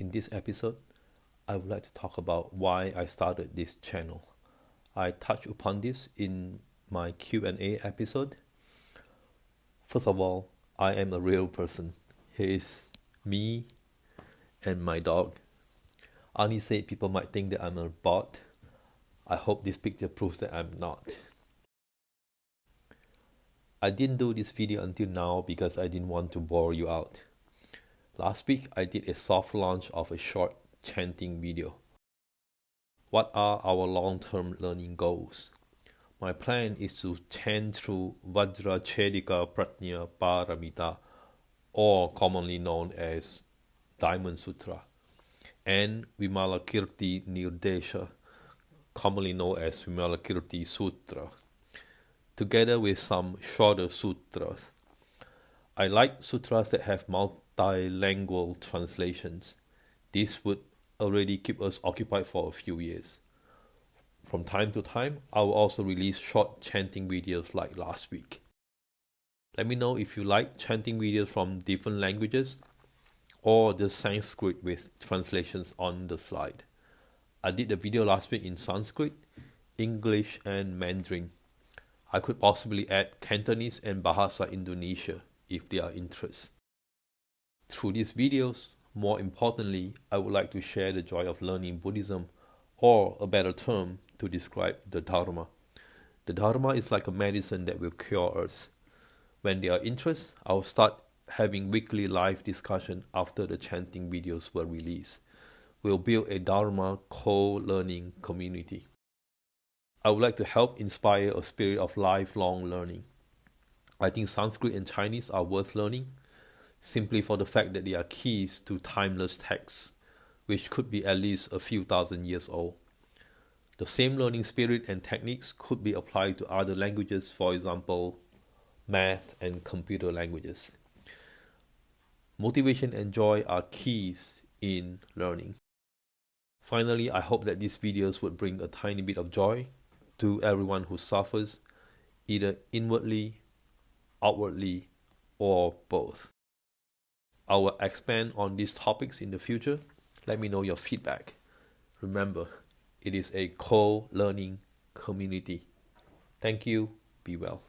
In this episode, I would like to talk about why I started this channel. I touched upon this in my Q&A episode. First of all, I am a real person. Here's me and my dog. Ani said people might think that I'm a bot. I hope this picture proves that I'm not. I didn't do this video until now because I didn't want to bore you out. Last week, I did a soft launch of a short chanting video. What are our long-term learning goals? My plan is to chant through Vajrachedika Pratnya Paramita, or commonly known as Diamond Sutra, and Vimalakirti Nirdesha, commonly known as Vimalakirti Sutra, together with some shorter sutras. I like sutras that have multilingual translations. This would already keep us occupied for a few years. From time to time, I will also release short chanting videos like last week. Let me know if you like chanting videos from different languages or just Sanskrit with translations on the slide. I did the video last week in Sanskrit, English, and Mandarin. I could possibly add Cantonese and Bahasa Indonesia if they are interested. Through these videos, more importantly, I would like to share the joy of learning Buddhism, or a better term to describe the Dharma. The Dharma is like a medicine that will cure us. When they are interested, I will start having weekly live discussion after the chanting videos were released. We'll build a Dharma co-learning community. I would like to help inspire a spirit of lifelong learning. I think Sanskrit and Chinese are worth learning, simply for the fact that they are keys to timeless texts, which could be at least a few thousand years old. The same learning spirit and techniques could be applied to other languages, for example, math and computer languages. Motivation and joy are keys in learning. Finally, I hope that these videos would bring a tiny bit of joy to everyone who suffers, either inwardly, outwardly, or both. I will expand on these topics in the future. Let me know your feedback. Remember, it is a co-learning community. Thank you. Be well.